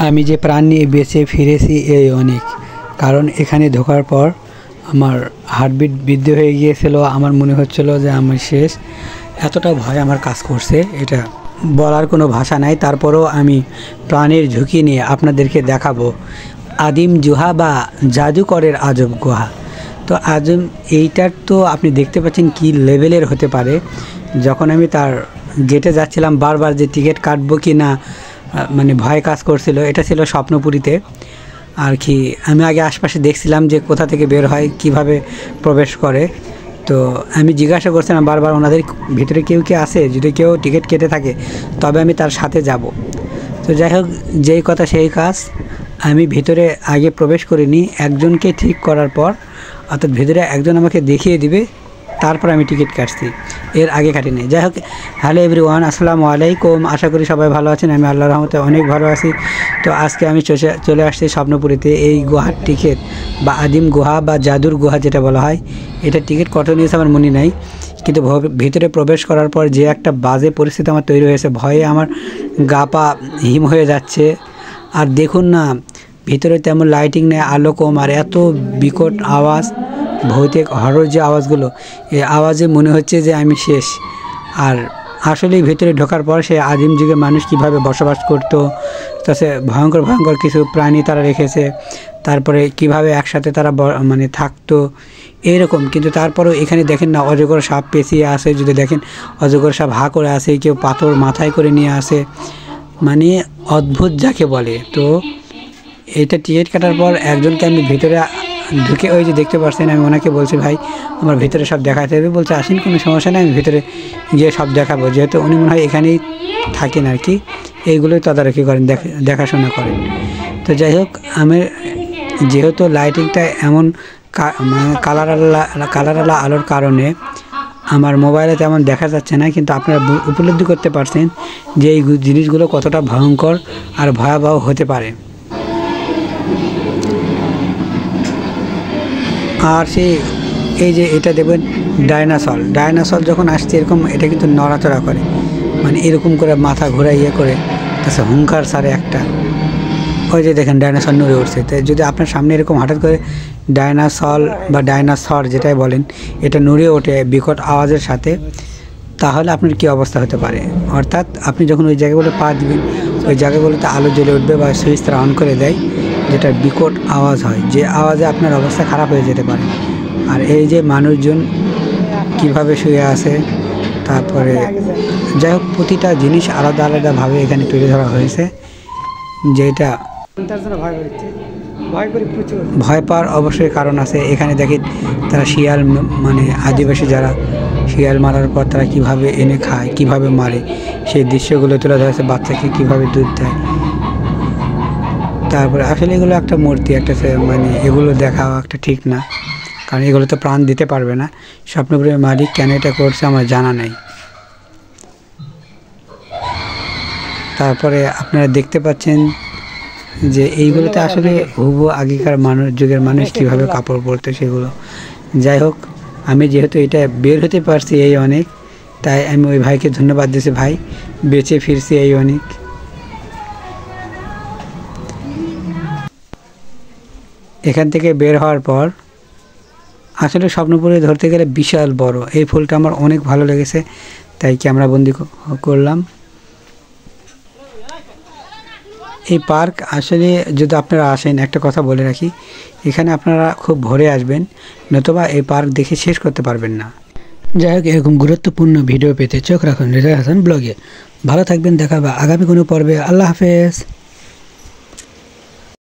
আমি যে প্রাণ নিয়ে বেঁচে ফিরেছি এই অনেক, কারণ এখানে ঢোকার পর আমার হার্টবিট বৃদ্ধি হয়ে গিয়েছিল। আমার মনে হচ্ছিল যে আমি শেষ, এতটা ভয় আমার কাজ করছে, এটা বলার কোনো ভাষা নাই। তারপরেও আমি প্রাণের ঝুঁকি নিয়ে আপনাদেরকে দেখাবো আদিম গুহা বা জাদুকরের আজব গুহা। তো আজব এইটার তো আপনি দেখতে পাচ্ছেন কি লেভেলের হতে পারে। যখন আমি তার গেটে যাচ্ছিলাম বারবার যে টিকিট কাটবো কি না, মানে ভয় কাজ করছিল। এটা ছিল স্বপ্নপুরীতে আর কি। আমি আগে আশপাশে দেখছিলাম যে কোথা থেকে বের হয়, কিভাবে প্রবেশ করে। তো আমি জিজ্ঞাসা করছিলাম বারবার ওনাদের ভিতরে কেউ কি আছে, যদি কেউ টিকিট কেটে থাকে তবে আমি তার সাথে যাব। তো যাই হোক, যেই কথা সেই কাজ। আমি ভিতরে আগে প্রবেশ করিনি, একজনকে ঠিক করার পর, অর্থাৎ ভিতরে একজন আমাকে দেখিয়ে দিবে, তারপর আমি টিকিট কাটছি, এর আগে কাটিনি। যাই হোক, হ্যালো এভরিওয়ান, আসসালামু আলাইকুম। আশা করি সবাই ভালো আছেন। আমি আল্লাহর রহমতে অনেক ভালো আছি। তো আজকে আমি চলে আসছি স্বপ্নপুরীতে। এই গুহার টিকিট বা আদিম গুহা বা জাদুর গুহা যেটা বলা হয়, এটা টিকিট কত নিয়েছে আমার মনে নাই, কিন্তু ভিতরে প্রবেশ করার পর যে একটা বাজে পরিস্থিতি আমার তৈরি হয়েছে, ভয়ে আমার গা পা হিম হয়ে যাচ্ছে। আর দেখুন না, ভিতরে তেমন লাইটিং নেই, আলো কম, আর এত বিকট আওয়াজ, ভৌতিক হরর যে আওয়াজগুলো, এই আওয়াজে মনে হচ্ছে যে আমি শেষ। আর আসলে ভিতরে ঢোকার পর সে আদিম যুগে মানুষ কিভাবে বসবাস করতো, তাতে ভয়ঙ্কর ভয়ঙ্কর কিছু প্রাণী তারা রেখেছে, তারপরে কিভাবে একসাথে তারা মানে থাকতো এইরকম। কিন্তু তারপরেও এখানে দেখেন না, অজগর সাপ পেঁচিয়ে আসে, যদি দেখেন অজগর সাপ হা করে আসে, কেউ পাথর মাথায় করে নিয়ে আসে, মানে অদ্ভুত যাকে বলে। তো এইটা টিকিট কাটার পর একজনকে আমি ভিতরে ঢুকে, ওই যে দেখতে পাচ্ছেন, আমি ওনাকে বলছি ভাই আমার ভিতরে সব দেখাতে হবে। বলছে আসেন, কোনো সমস্যা নেই, আমি ভিতরে গিয়ে সব দেখাবো। যেহেতু উনি মনে হয় এখানেই থাকেন আর কি, এইগুলোই তদারকি করেন, দেখাশোনা করেন। তো যাই হোক, আমি যেহেতু লাইটিংটা এমন মানে কালারওয়ালা আলোর কারণে আমার মোবাইলে তেমন দেখা যাচ্ছে না, কিন্তু আপনারা উপলব্ধি করতে পারছেন যে এই জিনিসগুলো কতটা ভয়ঙ্কর আর ভয়াবহ হতে পারে। আর এই যে এটা দেখবেন ডাইনোসর যখন আসছে এরকম, এটা কিন্তু নড়াচড়া করে, মানে এরকম করে মাথা ঘোরাইয়ে করে, তাছাড়া হুঙ্কার সারে একটা, ওই যে দেখেন ডাইনোসর নড়ে উঠছে। তো যদি আপনার সামনে এরকম হঠাৎ করে ডাইনোসর যেটাই বলেন, এটা নড়ে ওঠে বিকট আওয়াজের সাথে, তাহলে আপনার কী অবস্থা হতে পারে। অর্থাৎ আপনি যখন ওই জায়গাগুলো পা দিবেন, ওই জায়গাগুলোতে আলো জ্বলে উঠবে বা সুইচ তারা অন করে দেয়, যেটা বিকট আওয়াজ হয়, যে আওয়াজে আপনার অবস্থা খারাপ হয়ে যেতে পারে। আর এই যে মানুষজন কিভাবে শুয়ে আছে, তারপরে যাই হোক, প্রতিটা জিনিস আলাদা আলাদাভাবে এখানে তুলে ধরা হয়েছে, যেটা ভয় পাওয়ার অবশ্যই কারণ আছে। এখানে দেখেন তারা শিয়াল, মানে আদিবাসী যারা শিয়াল মারার পর তারা কিভাবে এনে খায়, কিভাবে মারে, সেই দৃশ্যগুলো তুলে ধরেছে, বাচ্চাকে কিভাবে দুধ দেয়। তারপরে আসলে এগুলো একটা মূর্তি, একটা মানে এগুলো দেখাও একটা ঠিক না, কারণ এগুলো তো প্রাণ দিতে পারবে না। স্বপ্নপুরীর মালিক কেন এটা করছে আমার জানা নেই। তারপরে আপনারা দেখতে পাচ্ছেন যে এইগুলোতে আসলে হুবহু আগেকার যুগের মানুষ কীভাবে কাপড় পরতো সেগুলো। যাই হোক, আমি যেহেতু এটা বের হতে পারছি এই অনেক, তাই আমি ওই ভাইকে ধন্যবাদ দিয়েছি, ভাই বেঁচে ফিরছি এই অনেক। এখান থেকে বের হওয়ার পর আসলে স্বপ্নপুরে ধরতে গেলে বিশাল বড়, এই ফুলটা আমার অনেক ভালো লেগেছে, তাই ক্যামেরা বন্দি করলাম। এই পার্ক আসলে যদি আপনারা আসেন, একটা কথা বলে রাখি, এখানে আপনারা খুব ভোরে আসবেন, নতুবা এই পার্ক দেখে শেষ করতে পারবেন না। যাই হোক, এরকম গুরুত্বপূর্ণ ভিডিও পেতে চোখ রাখুন হৃদয় হাসান ব্লগে। ভালো থাকবেন, দেখা হবে আগামী কোনো পর্বে। আল্লাহ হাফেজ।